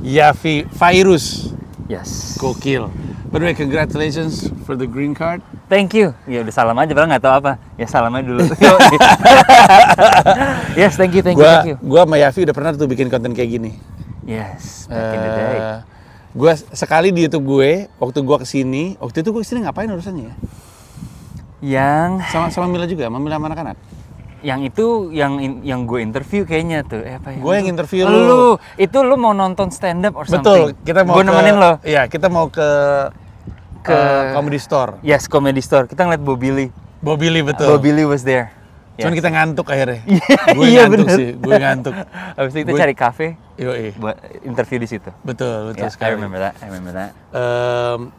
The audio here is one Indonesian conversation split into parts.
Yafi Virus. Yes. Gokil. By the way, congratulations for the green card. Thank you. Ya udah salam aja, padahal nggak tahu apa. Ya salam aja dulu. Yes, thank you. Gua sama Yafi udah pernah tuh bikin konten kayak gini. Yes, back in the day. Gue sekali di YouTube gue, waktu gue kesini ngapain urusannya ya? Sama Mila juga, sama Mila anak-anak. Yang itu yang gue interview kayaknya tuh. Apa ya? Gue yang interview lu. Itu lu mau nonton stand up or something? Betul, kita mau gue nemenin lo. Iya, kita mau ke Comedy Store. Yes, Comedy Store. Kita ngeliat Bobby Lee. Betul. Bobby Lee was there. Cuman kita ngantuk akhirnya. Iya bener. Gue ngantuk. Habis itu kita cari kafe. Yoi. Buat interview di situ. Betul Yeah, sekali. I remember that.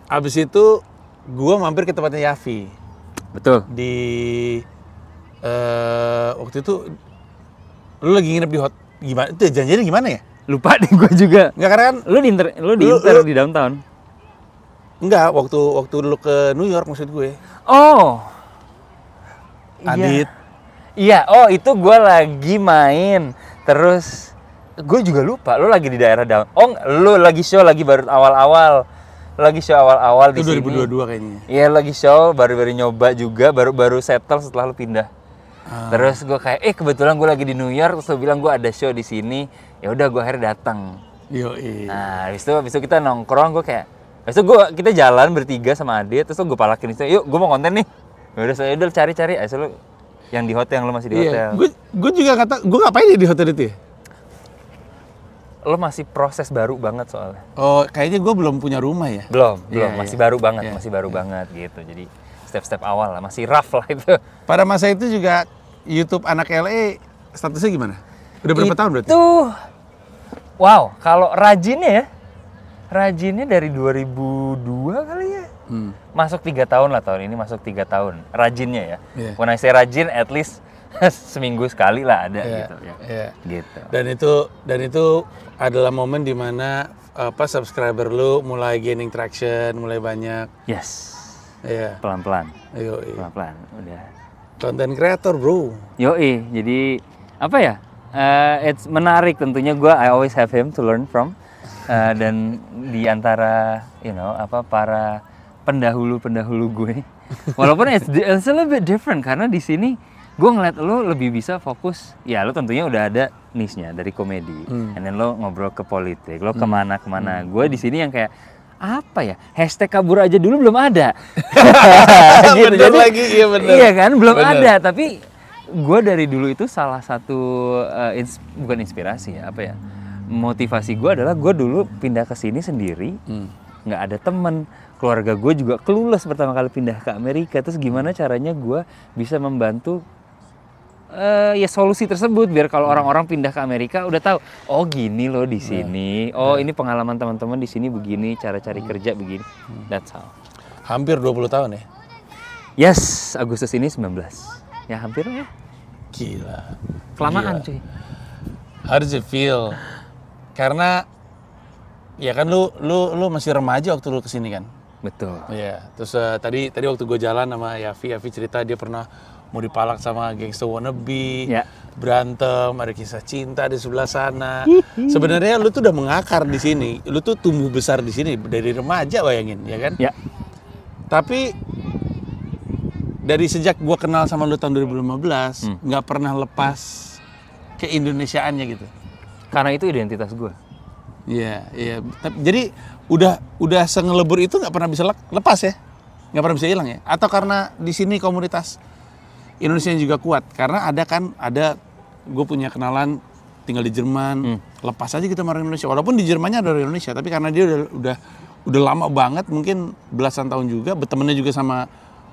Abis itu gue mampir ke tempatnya Yafi. Betul. Di waktu itu lu lagi nginep di gimana? Itu janjinya gimana ya? Lupa deh gue juga. Enggak, karena kan Lu di di downtown. enggak, waktu lu ke New York maksud gue. Oh. Adit. Iya, oh itu gue lagi main. Terus gue juga lupa, lu lagi di daerah down. Oh, lu lagi show lagi baru awal-awal. Lagi show awal-awal di sini. 2022 kayaknya. Iya, lagi show, baru nyoba juga, baru settle setelah lu pindah. Terus gue kayak, kebetulan gue lagi di New York, terus lu bilang gue ada show di sini. Ya udah, gue akhirnya datang. Yoi. Nah, habis itu kita nongkrong, gue kayak, habis itu kita jalan bertiga sama Adit, terus gue palakin itu, yuk gue mau konten nih. Ya udah cari-cari, habis itu lu yang di hotel, yang lu masih di hotel. Gue juga nggak tahu, gue ngapain ya di hotel itu ya? Lo masih proses baru banget soalnya. Oh, kayaknya gue belum punya rumah ya? Belum, Iya, masih iya. baru banget, Iya, masih baru banget gitu. Jadi step-step awal lah, masih rough lah itu. Pada masa itu juga YouTube anak LA statusnya gimana? Udah berapa tahun berarti? Itu, wow, kalau rajinnya dari 2002 kali ya. Masuk 3 tahun lah tahun ini, masuk 3 tahun. Rajinnya ya. Yeah. When I say rajin, at least seminggu sekali lah ada gitu ya. Iya. Gitu. Dan itu adalah momen dimana subscriber lu mulai gaining traction, mulai banyak. Yes. Iya. Pelan-pelan. Yoi. Pelan-pelan, udah. Content creator, bro. Yoi, jadi apa ya? It's menarik tentunya. I always have him to learn from. Dan di antara para pendahulu gue, walaupun it's a little bit different karena di sini gue ngeliat lo lebih bisa fokus. Ya lo tentunya udah ada niche-nya dari komedi, and then lo ngobrol ke politik, lo kemana-kemana. Gue di sini yang kayak apa ya, hashtag kabur aja dulu belum ada. Gitu. Bener lagi, iya bener. Iya kan, belum ada. Tapi gue dari dulu itu salah satu bukan inspirasi ya, apa ya, motivasi gue adalah gue dulu pindah ke sini sendiri, nggak ada temen. Keluarga gue juga clueless pertama kali pindah ke Amerika. Terus gimana caranya gue bisa membantu ya solusi tersebut biar kalau orang-orang pindah ke Amerika udah tahu, oh gini loh di sini, oh ini pengalaman teman-teman di sini begini, cara cari kerja begini. That's how. Hampir 20 tahun ya? Yes, Agustus ini 19. Ya hampir ya. Gila. Kelamaan Gila. cuy. How does it feel? Karena ya kan lu masih remaja waktu lu kesini kan? Betul. Iya. Terus tadi waktu gue jalan sama Yafi cerita dia pernah mau dipalak sama gangster wannabe, Ya. berantem, ada kisah cinta di sebelah sana. Sebenarnya lu tuh udah mengakar di sini, lu tuh tumbuh besar di sini dari remaja, bayangin, ya kan? Ya. Tapi dari sejak gua kenal sama lu tahun 2015, nggak pernah lepas ke Indonesiaannya gitu. Karena itu identitas gue. Iya. Jadi udah sengelebur itu nggak pernah bisa lepas ya, nggak pernah bisa hilang ya. Atau karena di sini komunitas Indonesia juga kuat, karena ada gue punya kenalan tinggal di Jerman, lepas aja kita orang Indonesia. Walaupun di Jermannya ada orang Indonesia, tapi karena dia udah lama banget, mungkin belasan tahun juga, bertemannya juga sama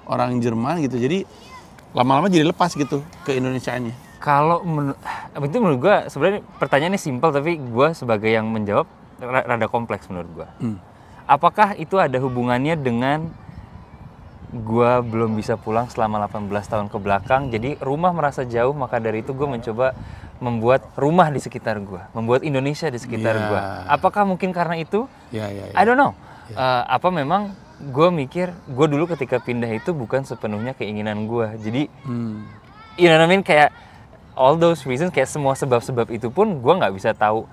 orang Jerman gitu. Jadi lama-lama jadi lepas gitu ke Indonesiaannya. Kalau itu menurut gue sebenarnya pertanyaannya simpel, tapi gue sebagai yang menjawab rada kompleks menurut gue. Apakah itu ada hubungannya dengan gue belum bisa pulang selama 18 tahun ke belakang, jadi rumah merasa jauh, maka dari itu gue mencoba membuat rumah di sekitar gue, membuat Indonesia di sekitar gue. Apakah mungkin karena itu? I don't know. Apa memang gue mikir, gue dulu ketika pindah itu bukan sepenuhnya keinginan gue, jadi you know what I mean, kayak all those reasons, kayak semua sebab-sebab itu pun gue nggak bisa tahu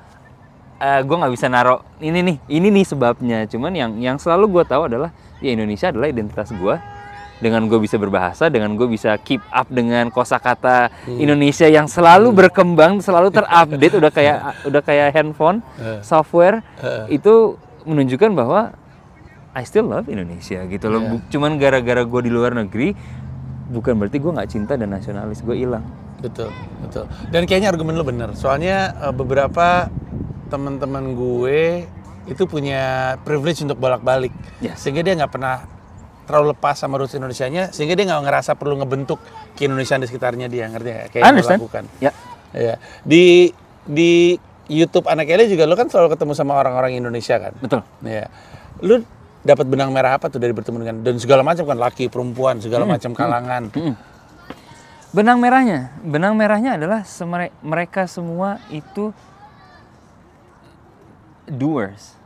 gue nggak bisa naro ini nih sebabnya. Cuman yang selalu gue tahu adalah ya Indonesia adalah identitas gue. Dengan gue bisa berbahasa, dengan gue bisa keep up dengan kosakata Indonesia yang selalu berkembang, selalu terupdate, udah kayak handphone, software, itu menunjukkan bahwa I still love Indonesia gitu loh. Cuman gara-gara gue di luar negeri, bukan berarti gue nggak cinta dan nasionalis, gue hilang. Betul. Dan kayaknya argumen lo bener. Soalnya beberapa teman-teman gue itu punya privilege untuk bolak-balik, sehingga dia nggak pernah terlalu lepas sama roots Indonesianya, sehingga dia nggak ngerasa perlu ngebentuk keindonesiaan di sekitarnya dia, ngerti ya? Kayak yang lo lakukan. Ya. Di YouTube Anak Ele juga lo kan selalu ketemu sama orang-orang Indonesia kan? Betul. Ya. Lo dapat benang merah apa tuh dari bertemu dengan dan segala macam kan, laki, perempuan, segala macam kalangan. Benang merahnya adalah mereka semua itu doers.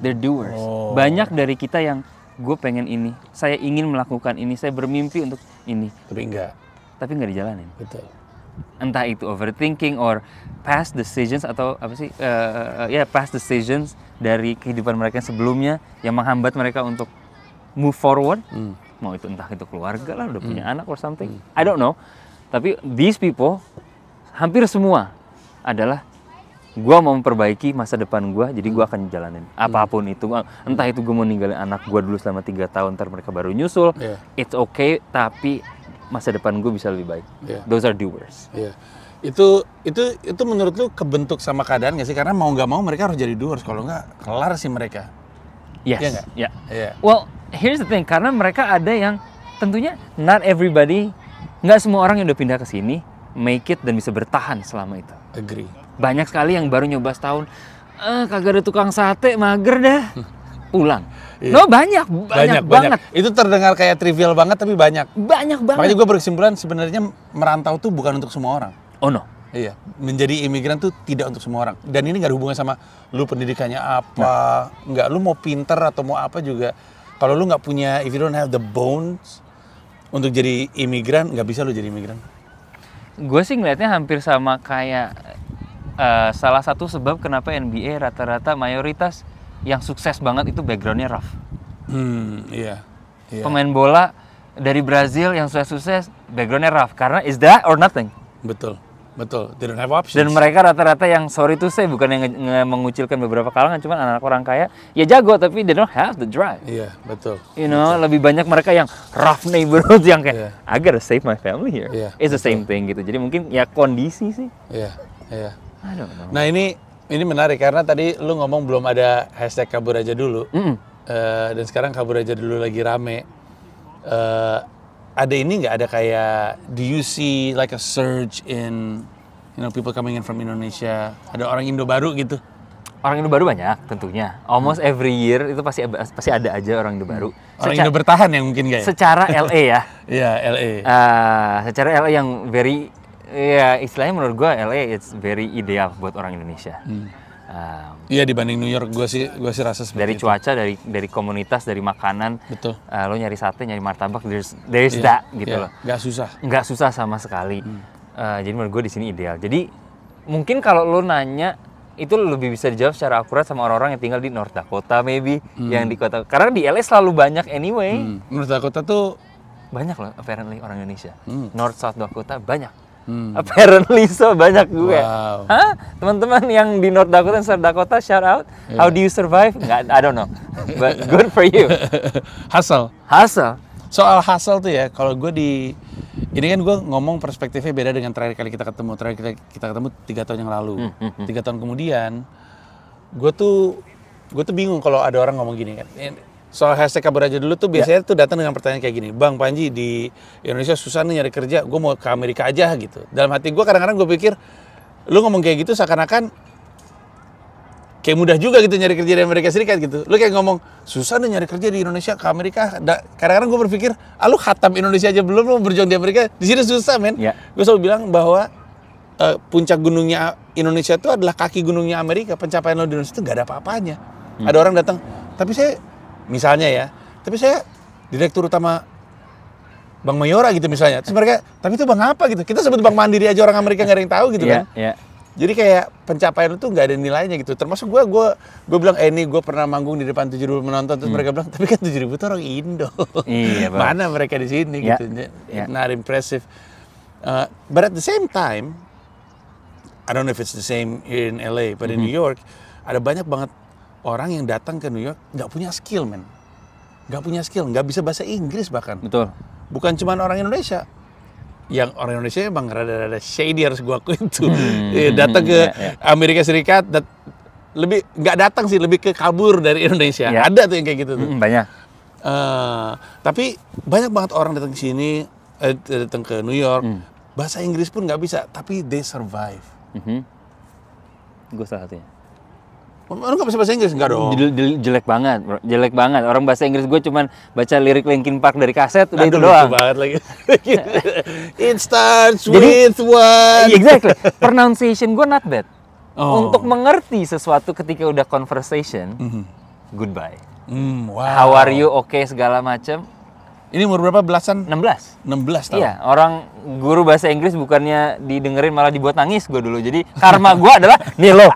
They're doers. Banyak dari kita yang gue pengen ini, saya ingin melakukan ini, saya bermimpi untuk ini. Tapi nggak dijalanin. Betul. Entah itu overthinking or past decisions atau apa sih? Past decisions dari kehidupan mereka yang sebelumnya yang menghambat mereka untuk move forward. Mau itu entah itu keluarga lah, udah punya anak or something. I don't know. Tapi these people hampir semua adalah gue mau memperbaiki masa depan gue, jadi gue akan jalanin apapun itu. Entah itu gue mau ninggalin anak gue dulu selama 3 tahun, ntar mereka baru nyusul. It's okay, tapi masa depan gue bisa lebih baik. Those are doers. Itu menurut lu kebentuk sama keadaan nggak sih? Karena mau nggak mau mereka harus jadi doers, kalau nggak kelar sih mereka. Yes. Well, here's the thing, karena mereka ada yang tentunya not everybody, nggak semua orang yang udah pindah ke sini make it dan bisa bertahan selama itu. Agree. Banyak sekali yang baru nyoba setahun, kagak ada tukang sate, mager dah, pulang. No, banyak banget. Itu terdengar kayak trivial banget, tapi banyak banget. Makanya gue berkesimpulan sebenarnya merantau tuh bukan untuk semua orang. Oh no. Iya, menjadi imigran tuh tidak untuk semua orang. Dan ini nggak ada hubungan sama lu pendidikannya apa, nggak lu mau pinter atau mau apa juga. Kalau lu nggak punya, if you don't have the bones untuk jadi imigran, nggak bisa lu jadi imigran. Gue sih ngeliatnya hampir sama kayak salah satu sebab kenapa NBA rata-rata mayoritas yang sukses banget itu backgroundnya rough. Iya. Pemain bola dari Brazil yang sukses backgroundnya rough karena is that or nothing. Betul. They don't have options. Dan mereka rata-rata yang sorry to say, bukan yang mengucilkan beberapa kalangan, cuman anak orang kaya ya jago tapi they don't have the drive. Iya, betul. You know, lebih banyak mereka yang rough neighborhood yang kayak I gotta save my family here. It's the same thing gitu. Jadi mungkin ya kondisi sih. Iya. I don't know. Nah ini menarik karena tadi lu ngomong belum ada hashtag kabur aja dulu. Dan sekarang kabur aja dulu lagi rame. Ada ini nggak, ada kayak do you see like a surge in people coming in from Indonesia? Ada orang Indo baru gitu? Orang Indo baru banyak tentunya. Almost every year itu pasti ada aja orang Indo baru. Orang Indo bertahan yang mungkin nggak ya? Secara LA ya. Iya, LA. Secara LA yang very, istilahnya menurut gue LA it's very ideal buat orang Indonesia. Iya, dibanding New York gue sih rasa seperti dari itu. cuaca, dari komunitas, dari makanan. Betul. Lo nyari sate, nyari martabak, there's that gitu loh. Nggak susah sama sekali. Jadi menurut gue di sini ideal. Jadi mungkin kalau lo nanya itu lebih bisa dijawab secara akurat sama orang-orang yang tinggal di North Dakota maybe, yang di kota. Karena di LA selalu banyak anyway. North Dakota tuh banyak loh apparently orang Indonesia. North South Dakota banyak. Apparently so banyak gue. Wow. Hah? Teman-teman yang di North Dakota dan South Dakota, shout out. How do you survive? Nggak, I don't know. But good for you. Hustle. Soal hustle tuh ya, kalau gue ini kan gue ngomong perspektifnya beda dengan terakhir kali kita ketemu. Terakhir kita ketemu 3 tahun yang lalu. 3 tahun kemudian, gue tuh bingung kalau ada orang ngomong gini kan. Soal hashtag kabur aja dulu tuh biasanya tuh datang dengan pertanyaan kayak gini, Bang Panji di Indonesia susah nih nyari kerja, gue mau ke Amerika aja gitu. Dalam hati gue kadang-kadang gue pikir, lu ngomong kayak gitu seakan-akan kayak mudah juga gitu nyari kerja di Amerika Serikat gitu. Lu kayak ngomong susah nih nyari kerja di Indonesia ke Amerika. Kadang-kadang gue berpikir, lu khatam Indonesia aja belum, lu berjuang di Amerika, di sini susah men. Gue selalu bilang bahwa puncak gunungnya Indonesia itu adalah kaki gunungnya Amerika. Pencapaian lo di Indonesia itu gak ada apa-apanya. Ada orang datang, tapi saya direktur utama Bank Mayora gitu misalnya. Terus mereka, tapi itu bank apa gitu? Kita sebut bank Mandiri aja orang Amerika nggak ada yang tahu gitu kan? Jadi kayak pencapaian lu tuh nggak ada nilainya gitu. Termasuk gue bilang, ini gue pernah manggung di depan 7.000 penonton, terus mereka bilang, tapi kan 7.000 itu orang Indo. Iya, Bang. Mana mereka di sini Ya, gitu. ya. Not impressive. But at the same time, I don't know if it's the same here in LA, but in New York, ada banyak banget orang yang datang ke New York nggak punya skill, man. Nggak punya skill, nggak bisa bahasa Inggris bahkan. Betul. Bukan cuma orang Indonesia. Yang orang Indonesia emang rada-rada shady, harus gue akuin tuh. Datang ke Amerika Serikat, lebih nggak datang sih, lebih ke kabur dari Indonesia. Ya. Ada tuh yang kayak gitu tuh. Banyak. Tapi banyak banget orang datang ke sini, datang ke New York, bahasa Inggris pun nggak bisa, tapi they survive. Gue salah satunya. Lu nggak bisa bahasa Inggris? Nggak dong. Jelek banget, bro. Jelek banget. Orang bahasa Inggris gue cuman baca lirik Linkin Park dari kaset, udah itu Aduh, doang. lucu banget lagi. It starts Jadi- with one. Exactly. Pronunciation gue not bad. Oh. Untuk mengerti sesuatu ketika udah conversation, goodbye. Wow. How are you? Oke, segala macam. Ini umur berapa? Belasan? 16. 16 tahun. Iya, orang guru bahasa Inggris bukannya didengerin malah dibuat nangis gue dulu. Jadi karma gue adalah nih lo.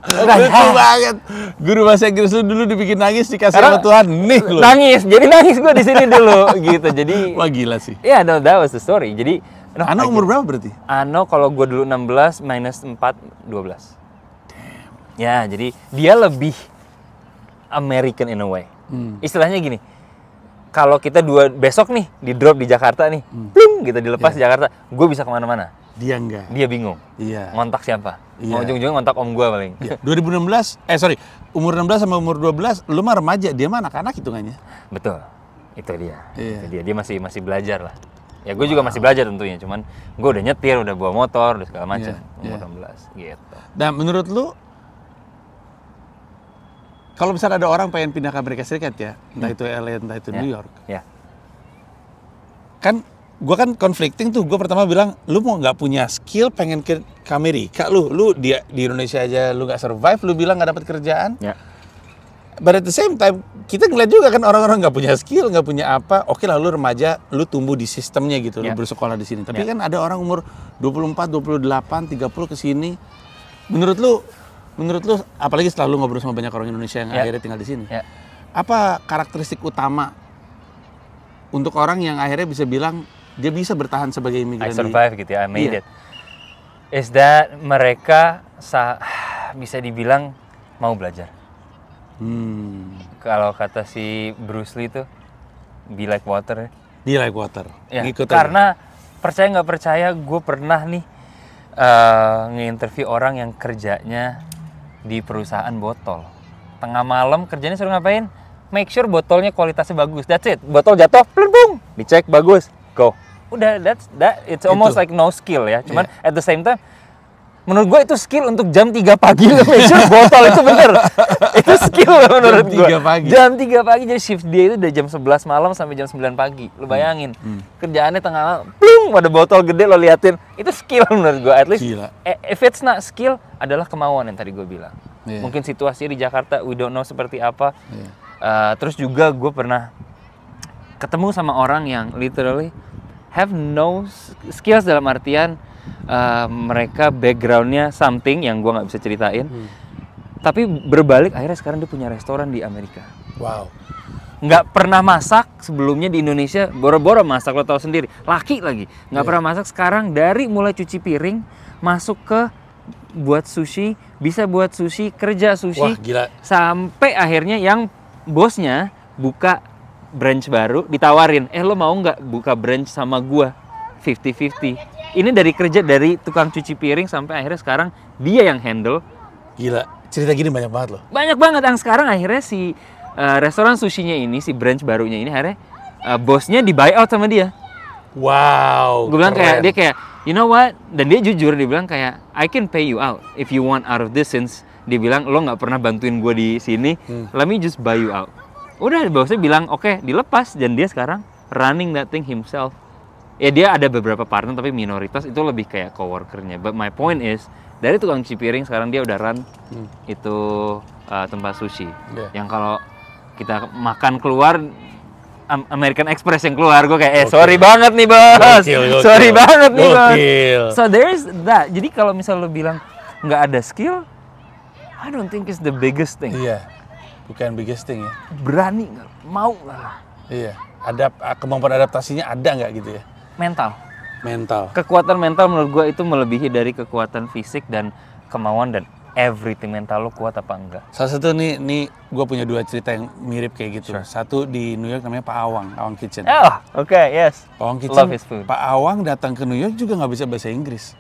Lucu banget. Guru bahasa Inggris lu dulu dibikin nangis, dikasih sama Tuhan. Nih lu. Nangis. Jadi nangis gue di sini dulu gitu. Jadi Wah gila sih. ya, no, that was the story. Jadi Ano umur berapa berarti? Ano kalau gue dulu 16 minus 4 12. Ya, jadi dia lebih American in a way. Istilahnya gini. Kalau kita besok nih di drop di Jakarta nih, plung gitu dilepas di Jakarta, gue bisa kemana-mana. Dia enggak. Dia bingung. Iya. Ngontak siapa? Iya. Mau ujung-ujungnya ngontak om gue paling. Iya. 2016, umur 16 sama umur 12, lu mah remaja, dia mah anak-anak hitungannya. Betul. Itu dia. Iya. Itu dia. Dia masih belajar lah. Ya gue juga masih belajar tentunya, cuman gue udah nyetir, udah bawa motor, udah segala macam. Iya, Umur 16 gitu. Dan menurut lu, kalau misalnya ada orang pengen pindah ke Amerika Serikat ya, entah itu LA, entah itu New York, Ya. kan gue kan conflicting tuh. Gue pertama bilang, lu mau nggak punya skill pengen ke Amerika, lu di Indonesia aja lu nggak survive, lu bilang nggak dapat kerjaan. Ya. But at the same time, kita ngeliat juga kan orang-orang nggak punya skill, nggak punya apa. Oke lah, lu remaja, lu tumbuh di sistemnya gitu, lu bersekolah di sini. Tapi kan ada orang umur 24, 28, 30 ke sini. Menurut lu, apalagi setelah lu ngobrol sama banyak orang Indonesia yang akhirnya tinggal di sini, apa karakteristik utama untuk orang yang akhirnya bisa bilang dia bisa bertahan sebagai imigran? I survive gitu ya, I made it. Is that mereka bisa dibilang mau belajar. Kalau kata si Bruce Lee tuh, be like water. Be like water. Ya, Ngikut karena percaya nggak percaya, gue pernah nih nge-interview orang yang kerjanya di perusahaan botol. Tengah malam kerjanya suruh ngapain? Make sure botolnya kualitasnya bagus. That's it. Botol jatuh, plung, dicek bagus, go. Udah, it's almost like no skill ya. Cuman at the same time, menurut gue itu skill untuk jam 3 pagi lo make sure botol itu bener. Itu skill menurut gue. Jam 3 pagi. Jam 3 pagi, jadi shift dia itu dari jam 11 malam sampai jam 9 pagi. Lo bayangin. Kerjaannya tengah malam, plung, ada botol gede lo liatin. Itu skill menurut gue. At least, Gila. if it's not skill, adalah kemauan yang tadi gue bilang. Yeah. Mungkin situasi di Jakarta, we don't know seperti apa. Terus juga gue pernah ketemu sama orang yang literally have no skills, dalam artian mereka backgroundnya something yang gue nggak bisa ceritain, tapi berbalik akhirnya sekarang dia punya restoran di Amerika. Wow. Nggak pernah masak sebelumnya di Indonesia, boro-boro masak, lo tau sendiri, laki lagi nggak pernah masak. Sekarang dari mulai cuci piring masuk ke buat sushi, bisa buat sushi, kerja sushi. Wah, gila. Sampai akhirnya yang bosnya buka branch baru, ditawarin, lo mau nggak buka branch sama gua 50-50. Ini dari kerja dari tukang cuci piring sampai akhirnya sekarang dia yang handle. Gila, cerita gini banyak banget loh. Banyak banget yang sekarang akhirnya si restoran sushinya ini, si branch barunya ini akhirnya bosnya di buy out sama dia. Wow. Gue bilang keren. dia kayak, you know what? Dan dia jujur, dia bilang kayak, I can pay you out if you want out of this, since dia bilang lo nggak pernah bantuin gue di sini, let me just buy you out. Udah, bosnya bilang oke, dilepas, dan dia sekarang running that thing himself. Ya dia ada beberapa partner tapi minoritas itu lebih kayak coworkernya. But my point is, dari tukang cuci piring sekarang dia udah run itu tempat sushi. Yang kalau kita makan keluar American Express yang keluar, gue kayak sorry banget nih bos, Gokil. sorry banget nih bos. Gokil. So there's that. Jadi kalau misal lo bilang nggak ada skill, I don't think it's the biggest thing. Iya, bukan biggest thing ya. Berani nggak, mau nggak? Iya, kemampuan adaptasinya ada nggak gitu ya? Mental. Kekuatan mental menurut gue itu melebihi dari kekuatan fisik dan kemauan dan everything. Mental lo kuat apa enggak? Salah satu nih gue punya 2 cerita yang mirip kayak gitu. Sure. Satu di New York namanya Pak Awang Kitchen. Oh, oke, yes. Pak Awang Kitchen. Love his food. Pak Awang datang ke New York juga nggak bisa bahasa Inggris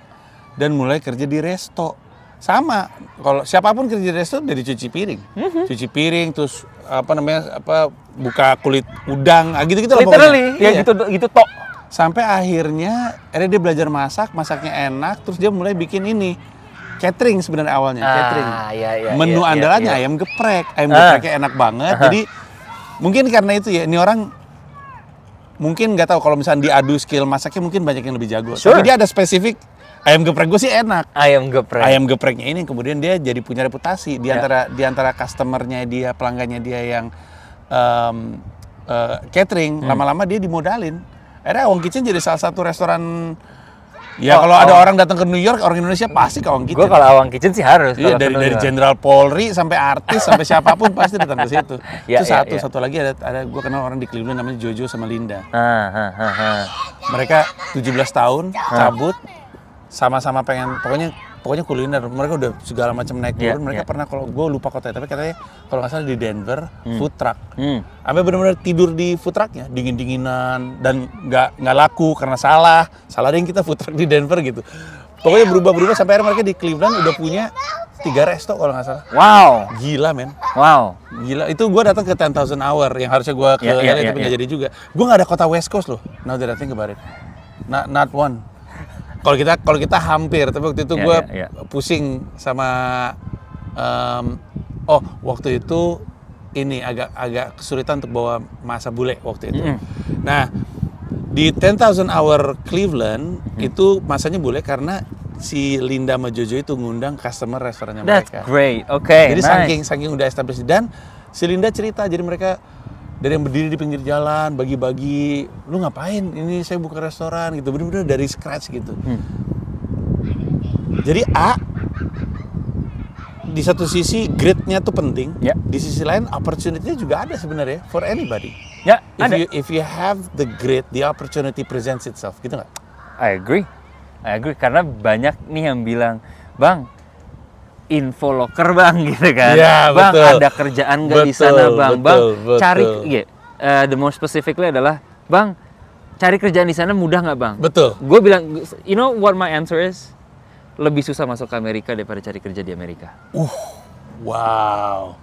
dan mulai kerja di resto. Sama, kalau siapapun kerja di resto dari cuci piring, cuci piring, terus buka kulit udang, gitu-gitu lah Literally, pokoknya. ya gitu tok. Sampai akhirnya dia belajar masaknya enak, terus dia mulai bikin ini catering sebenarnya awalnya, catering. Menu andalannya ayam geprek, gepreknya enak banget. Jadi mungkin karena itu ya, ini orang mungkin nggak tahu kalau misalnya diadu skill masaknya mungkin banyak yang lebih jago. Sure. Tapi dia ada spesifik ayam geprek gue sih enak. Ayam gepreknya ini kemudian dia jadi punya reputasi di antara customernya dia, pelanggannya dia yang catering. Lama-lama dia dimodalin. Akhirnya Awang Kitchen jadi salah satu restoran. Ya kalau ada orang datang ke New York, orang Indonesia pasti ke Awang Kitchen. Gue kalau Awang Kitchen sih harus. Iya, dari Jenderal Polri sampai artis sampai siapapun pasti datang ke situ. Itu satu lagi ada gue kenal orang di Cleveland namanya Jojo sama Linda. Mereka 17 tahun cabut sama-sama pengen pokoknya kuliner. Mereka udah segala macam naik turun. Mereka pernah, kalau gue lupa kotanya, tapi katanya kalau nggak salah di Denver food truck. Sampai benar-benar tidur di food trucknya, dingin-dinginan dan nggak laku karena salah yang kita food truck di Denver gitu. Pokoknya berubah sampai akhirnya mereka di Cleveland udah punya 3 resto kalau nggak salah. Wow, gila men. Wow, gila. Itu gue datang ke 10,000 Hour yang harusnya gue ke LA tapi nggak jadi juga. Gue nggak ada kota West Coast loh. Now that I think about it, not one. Kalau kita hampir, tapi waktu itu gue pusing sama waktu itu ini agak kesulitan untuk bawa masa bule waktu itu. Nah, di 10,000 Hour Cleveland itu masanya bule karena si Linda sama Jojo itu ngundang customer restorannya mereka. That's great. Oke. Jadi saking udah established, dan si Linda cerita, jadi mereka dari yang berdiri di pinggir jalan, bagi-bagi, lu ngapain? Ini saya buka restoran gitu, bener-bener dari scratch gitu. Jadi di satu sisi grit-nya tuh penting, di sisi lain opportunity-nya juga ada sebenarnya for anybody. Ya, ada. If you have the grit, the opportunity presents itself, gitu nggak? I agree, karena banyak nih yang bilang, Bang, info locker bang, gitu kan. Ya, bang, betul. ada kerjaan nggak di sana bang? Betul. Cari, the more specifically adalah, bang, cari kerjaan di sana mudah nggak bang? Betul. Gue bilang, you know what my answer is? Lebih susah masuk ke Amerika daripada cari kerja di Amerika. Wow,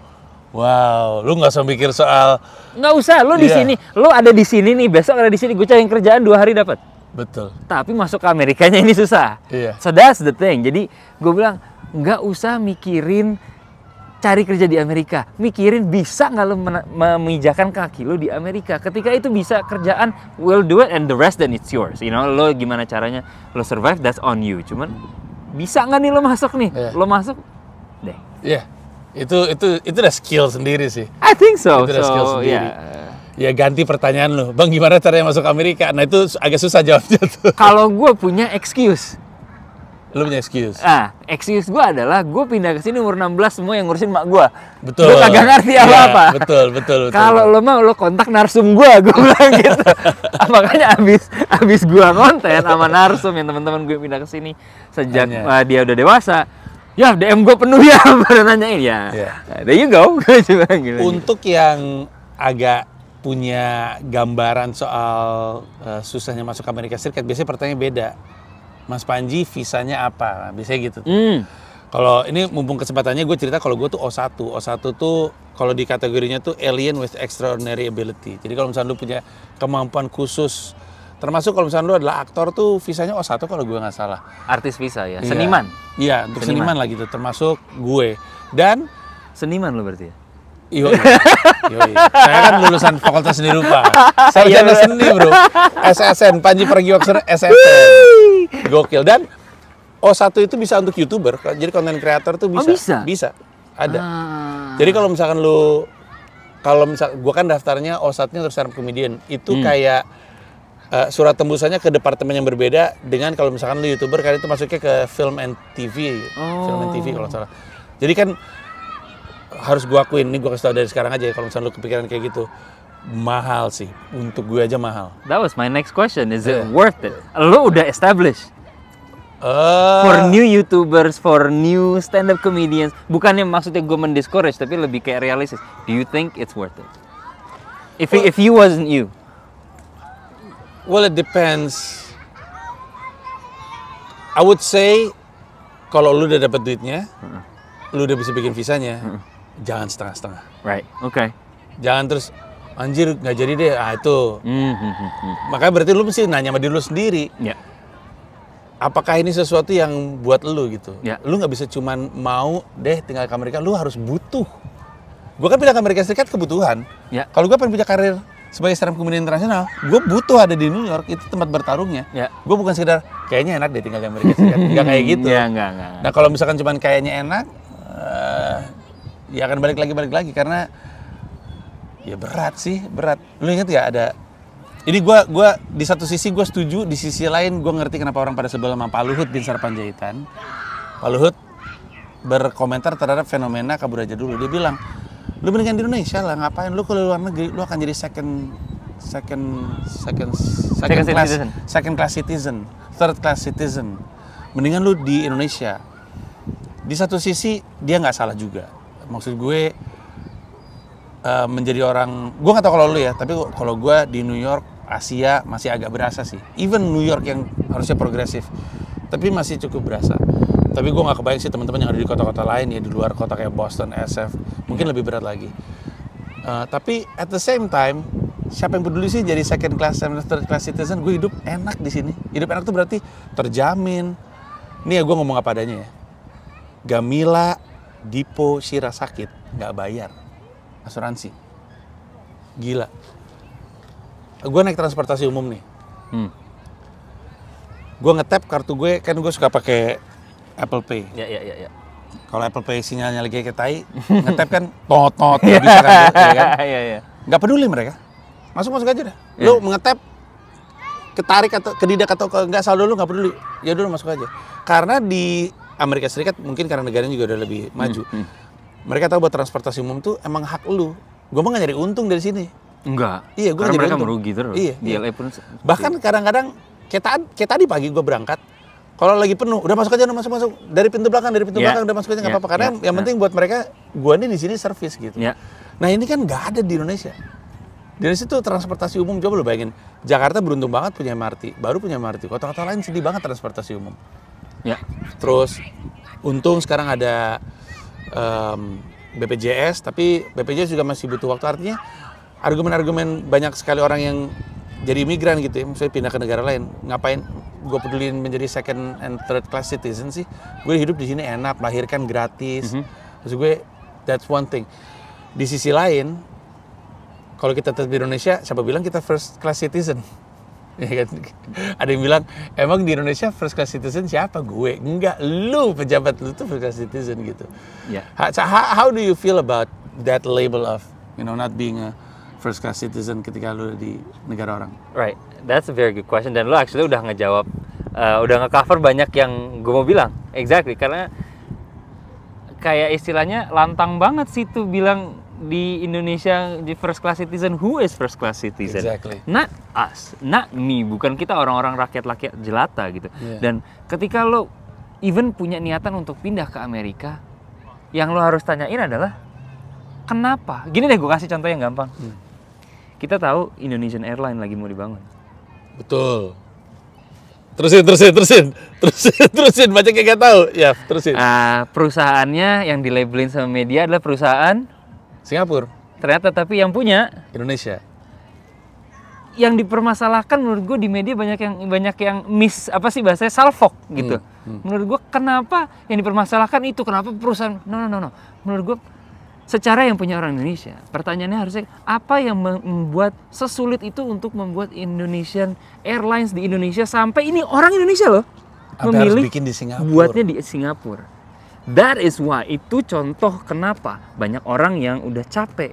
lu nggak usah mikir soal. Nggak usah, lo di sini, lo ada di sini nih, besok ada di sini, gue cari kerjaan 2 hari dapat. Betul. Tapi masuk ke Amerikanya ini susah. Iya. So that's the thing. Jadi gue bilang, nggak usah mikirin cari kerja di Amerika, mikirin bisa nggak lo memijakan kaki lo di Amerika. Ketika itu bisa kerjaan, we'll do it and the rest then it's yours. You know, lo gimana caranya lo survive, that's on you. Cuman bisa nggak nih lo masuk nih? Lo masuk deh. Iya. Itu udah skill sendiri sih. I think so. Itu udah skill sendiri. Ya ganti pertanyaan lo, Bang, gimana caranya masuk Amerika? Nah itu agak susah jawabnya tuh. Kalau gue punya excuse. Lo punya excuse? Excuse gue adalah gue pindah ke sini umur 16, semua yang ngurusin mak gue. Betul. Gue kagak ngerti apa-apa. Betul. Kalau lo mau, lo kontak narsum gue bilang gitu. Makanya abis gue konten sama narsum yang teman-teman gue pindah ke sini sejak dia udah dewasa. Ya DM gue penuh ya, pada nanyain ya. There you go. Untuk yang agak punya gambaran soal susahnya masuk Amerika Serikat, biasanya pertanyaan beda. Mas Panji, visanya apa? Biasanya gitu. Kalau ini mumpung kesempatannya, gue cerita kalau gue tuh O1. O1 tuh kalau di kategorinya tuh alien with extraordinary ability. Jadi kalau misalnya lu punya kemampuan khusus, termasuk kalau misalnya lu adalah aktor tuh visanya O1 kalau gue nggak salah. Artis visa ya? Seniman? Iya, untuk seniman lah gitu, termasuk gue. Dan seniman lo berarti ya? Yoi. Saya kan lulusan Fakultas Seni Rupa. Sarjana seni bro. SSN, Panji Pragiwaksono SSN. Gokil. Dan O1 itu bisa untuk YouTuber. Jadi content creator tuh bisa. Bisa? Bisa. Ada. Jadi kalau misalkan lu kalau misal gue kan daftarnya OSAT-nya untuk stand up comedian, itu kayak surat tembusannya ke departemen yang berbeda dengan kalau misalkan lu YouTuber kan itu masuknya ke film and TV, film and TV kalau salah. Jadi kan harus gue akuin, ini gue kasih tau dari sekarang aja ya, kalau misalkan lu kepikiran kayak gitu, mahal sih, untuk gue aja mahal. That was my next question, is it worth it? Lu udah established. For new YouTubers, for new stand-up comedians, bukannya maksudnya gue mendiscourage, tapi lebih kayak realistis. Do you think it's worth it? If you wasn't you? Well, it depends. I would say, kalau lu udah dapat duitnya, lu udah bisa bikin visanya, jangan setengah-setengah. Right, okay. Jangan terus, anjir nggak jadi deh, itu. Makanya berarti lu mesti nanya sama diri lu sendiri. Yeah. Apakah ini sesuatu yang buat lu gitu? Ya. Lu nggak bisa cuman mau deh tinggal ke Amerika, lu harus butuh. Gue kan pindah ke Amerika Serikat kebutuhan. Ya. Kalau gue pengen punya karir sebagai stand up comedian internasional, gue butuh ada di New York, itu tempat bertarungnya. Ya. Gue bukan sekedar kayaknya enak deh tinggal di Amerika Serikat, nggak kayak gitu. Ya, enggak. Nah kalau misalkan cuman kayaknya enak, ya akan balik lagi karena ya berat sih, berat. Lu inget ya ada. Ini gue di satu sisi gue setuju, di sisi lain gue ngerti kenapa orang pada sebel sama Pak Luhut bin Sarpanjaitan. Pak Luhut berkomentar terhadap fenomena kabur aja dulu. Dia bilang, lu mendingan di Indonesia lah, ngapain lu ke luar negeri, lu akan jadi second class citizen, third class citizen. Mendingan lu di Indonesia. Di satu sisi dia nggak salah juga. Maksud gue menjadi orang, gue nggak tahu kalau lu ya, tapi kalau gue di New York, Asia masih agak berasa sih. Even New York yang harusnya progresif, tapi masih cukup berasa. Tapi gue nggak kebayang sih teman-teman yang ada di kota-kota lain ya, di luar kota kayak Boston, SF, mungkin lebih berat lagi. Tapi at the same time, siapa yang peduli sih jadi second class and third class citizen? Gue hidup enak di sini. Hidup enak tuh berarti terjamin. Nih ya gue ngomong apa adanya ya. Gamila, Dipo, Shira sakit nggak bayar asuransi. Gila. Gue naik transportasi umum nih. Gue nge-tap kartu gue, kan gue suka pakai Apple Pay. Ya. Kalau Apple Pay sinyalnya lagi kayak tai, nge-tap kan tot ya bisa kan, ya kan? Iya. Nggak peduli mereka. Masuk aja dah. Lu nge-tap, ketarik atau kedidak atau nggak saldo lu nggak peduli. Ya dulu masuk aja. Karena di Amerika Serikat mungkin karena negaranya juga udah lebih maju. Mereka tahu buat transportasi umum tuh emang hak lu. Gue mah nggak nyari untung dari sini. Enggak. Iya, gue karena mereka untung. merugi terus. Iya. Di LA pun. Bahkan kadang-kadang kayak tadi pagi gue berangkat, kalau lagi penuh, udah masuk aja, udah masuk dari pintu belakang udah masuk aja nggak apa-apa. Karena yang penting buat mereka, gue nih di sini servis gitu. Nah ini kan nggak ada di Indonesia. Di Indonesia tuh transportasi umum, coba lo bayangin. Jakarta beruntung banget punya MRT, baru punya MRT. Kota-kota lain sedih banget transportasi umum. Ya. Terus untung sekarang ada BPJS, tapi BPJS juga masih butuh waktu. Artinya argumen-argumen banyak sekali orang yang jadi imigran gitu ya, misalnya pindah ke negara lain, ngapain gue peduliin menjadi second and third class citizen sih? Gue hidup di sini enak, melahirkan gratis. Terus gue, that's one thing. Di sisi lain, kalau kita tetap di Indonesia, siapa bilang kita first class citizen? Ya kan? Ada yang bilang, emang di Indonesia first class citizen siapa? Gue. Enggak, lu pejabat lu tuh first class citizen gitu. How do you feel about that label of, not being a first class citizen ketika lu di negara orang? Right, that's a very good question. Dan lu actually udah ngejawab, udah nge-cover banyak yang gue mau bilang. Exactly, karena kayak istilahnya lantang banget sih tuh bilang di Indonesia di first class citizen. Who is first class citizen? Exactly. Not us, not me. Bukan kita orang-orang rakyat-rakyat jelata gitu. Dan ketika lo even punya niatan untuk pindah ke Amerika, yang lo harus tanyain adalah kenapa? Gini deh, gue kasih contoh yang gampang. Kita tahu Indonesian Airlines lagi mau dibangun. Betul. Terusin. Banyak yang nggak tahu. Ya, terusin. Perusahaannya yang dilabelin sama media adalah perusahaan Singapura. Ternyata tapi yang punya Indonesia. Yang dipermasalahkan menurut gue di media banyak yang bahasanya salfok gitu. Menurut gue kenapa yang dipermasalahkan itu, kenapa perusahaan no. Menurut gue secara yang punya orang Indonesia, pertanyaannya harusnya apa yang membuat sesulit itu untuk membuat Indonesian Airlines di Indonesia sampai ini orang Indonesia loh memilih bikin di Singapura. Buatnya di Singapura. That is why, itu contoh kenapa banyak orang yang udah capek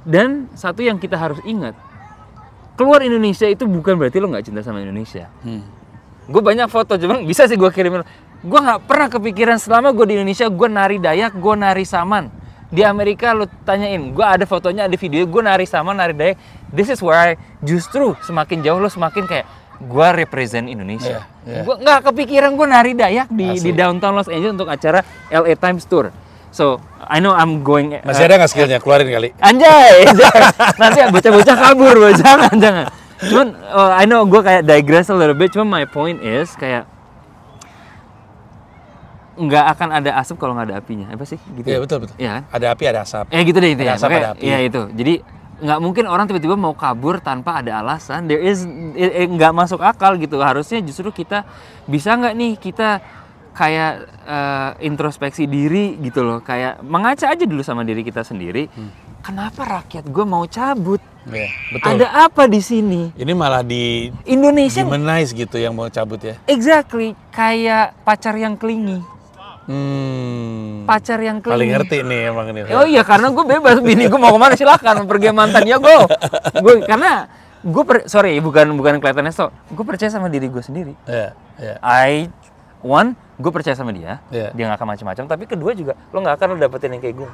Dan satu yang kita harus ingat, keluar Indonesia itu bukan berarti lo nggak cinta sama Indonesia. Gue banyak foto, cuman bisa sih gue kirimin. Gue nggak pernah kepikiran selama gue di Indonesia, gue nari Dayak, gue nari Saman. Di Amerika lo tanyain, gue ada fotonya, ada video gue nari Saman, nari Dayak. This is where I justru semakin jauh lo semakin kayak gue represent Indonesia. Gue nggak kepikiran gue nari Dayak di downtown Los Angeles untuk acara LA Times Tour. So, I know I'm going... Masih ada nggak skillnya? Keluarin kali. Anjay! Nanti bocah-bocah kabur, jangan. Cuman, I know gue kayak digress a little bit, cuman my point is kayak nggak akan ada asap kalau nggak ada apinya. Apa sih? Gitu. Iya, betul. Iya kan? Ada api, ada asap. Gitu deh itu ya. Ada asap, ada api. Iya itu. Jadi, nggak mungkin orang tiba-tiba mau kabur tanpa ada alasan. Nggak masuk akal gitu. Harusnya justru kita, bisa nggak nih kita kayak introspeksi diri gitu loh, kayak mengaca aja dulu sama diri kita sendiri. Kenapa rakyat gue mau cabut? Betul. Ada apa di sini? Ini malah di Indonesia demonize gitu yang mau cabut ya. Exactly, kayak pacar yang clingy. Pacar yang clingy. Paling ngerti nih emang ini. Oh iya, karena gue bebas, bini gue mau kemana silakan, pergi mantan ya gue karena gue sorry bukan kelihatannya gue percaya sama diri gue sendiri. Gue percaya sama dia, dia nggak akan macam-macam. Tapi kedua juga, lo nggak akan dapetin yang kayak gue.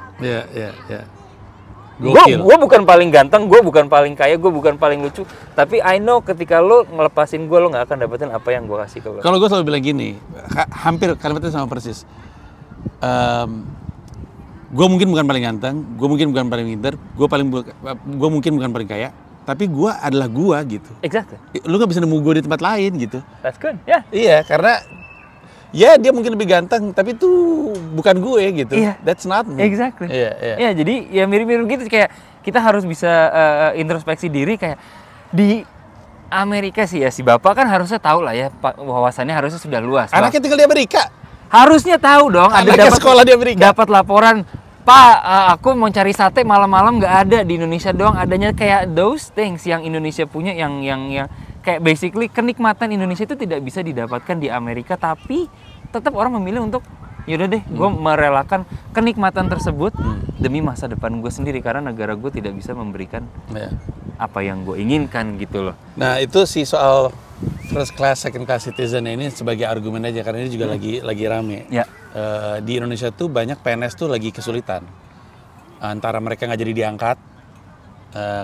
Gue bukan paling ganteng, gue bukan paling kaya, gue bukan paling lucu. Tapi I know ketika lo ngelepasin gue, lo nggak akan dapetin apa yang gue kasih ke lo. Kalau gue selalu bilang gini, hampir kalimatnya sama persis. Gue mungkin bukan paling ganteng, gue mungkin bukan paling pintar, gue mungkin bukan paling kaya. Tapi gue adalah gue gitu. Exactly. Lo nggak bisa nemu gue di tempat lain gitu. That's good. Yeah. Iya, karena ya dia mungkin lebih ganteng, tapi itu bukan gue gitu. That's not me. Exactly. Iya, jadi ya mirip-mirip gitu, kayak kita harus bisa introspeksi diri. Kayak di Amerika sih ya, si bapak kan harusnya tahu lah ya, wawasannya harusnya sudah luas. Anaknya tinggal di Amerika. Harusnya tahu dong. Ada sekolah di Amerika. Dapat laporan, Pak, aku mau cari sate malam-malam nggak ada, di Indonesia doang adanya. Kayak those things yang Indonesia punya, yang kayak basically kenikmatan Indonesia itu tidak bisa didapatkan di Amerika, tapi tetap orang memilih untuk yaudah deh, gue merelakan kenikmatan tersebut demi masa depan gue sendiri, karena negara gue tidak bisa memberikan apa yang gue inginkan gitu loh. Nah itu sih soal first class, second class citizen ini sebagai argumen aja, karena ini juga lagi rame. Di Indonesia tuh banyak PNS tuh lagi kesulitan, antara mereka nggak jadi diangkat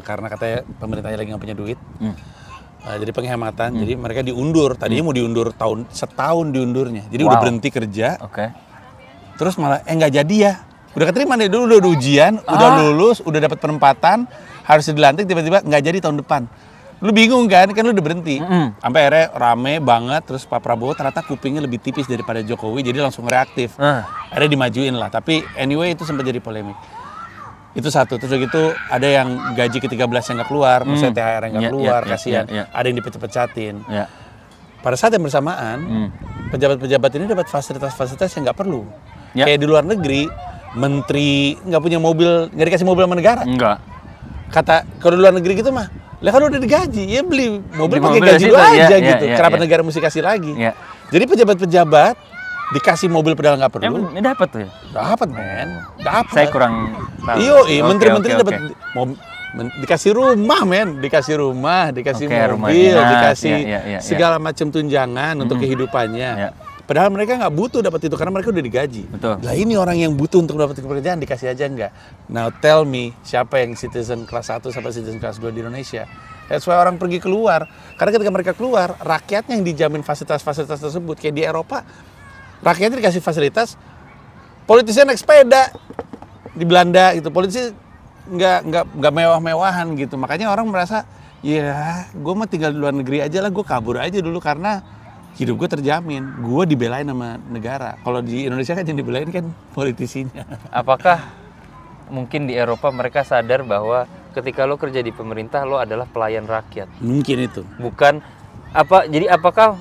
karena katanya pemerintahnya lagi nggak punya duit. Jadi penghematan, jadi mereka diundur. Tadinya mau diundur setahun diundurnya. Jadi udah berhenti kerja. Terus malah nggak jadi ya. Udah keterima deh dulu, udah ujian, udah lulus, udah dapat penempatan, harus dilantik, tiba-tiba nggak jadi tahun depan. Lu bingung kan lu udah berhenti. Sampai akhirnya rame banget, terus Pak Prabowo ternyata kupingnya lebih tipis daripada Jokowi, jadi langsung reaktif. Akhirnya dimajuin lah. Tapi anyway itu sempat jadi polemik. Itu satu. Terus begitu ada yang gaji ke-13 yang nggak keluar, maksudnya THR yang nggak keluar, kasihan. Ada yang dipecat-pecatin. Pada saat yang bersamaan, pejabat-pejabat ini dapat fasilitas-fasilitas yang nggak perlu. Kayak di luar negeri, menteri nggak punya mobil, nggak dikasih mobil sama negara. Kata kalau di luar negeri gitu mah, lah kan udah digaji, ya beli mobil pakai gaji lu aja gitu. Kenapa negara mesti kasih lagi? Jadi pejabat-pejabat dikasih mobil padahal nggak perlu. Dapat tuh ya? Dapat, men. Dapat. Saya kurang tahu. Menteri-menteri dapat dikasih rumah, men. Dikasih rumah, dikasih mobil, dikasih segala macam tunjangan untuk kehidupannya. Padahal mereka nggak butuh dapat itu karena mereka udah digaji. Lah ini orang yang butuh untuk dapat pekerjaan dikasih aja nggak. Now tell me, siapa yang citizen kelas 1 sampai citizen kelas 2 di Indonesia? That's why orang pergi keluar. Karena ketika mereka keluar, rakyatnya yang dijamin fasilitas-fasilitas tersebut. Kayak di Eropa, rakyatnya dikasih fasilitas, politisnya naik sepeda. Di Belanda gitu, politisi nggak mewah-mewahan gitu. Makanya orang merasa, ya gue mah tinggal di luar negeri aja lah, gue kabur aja dulu karena hidup gue terjamin, gue dibelain sama negara. Kalau di Indonesia kan yang dibelain kan politisinya. Apakah mungkin di Eropa mereka sadar bahwa ketika lo kerja di pemerintah, lo adalah pelayan rakyat? Mungkin itu. Bukan apa? Jadi apakah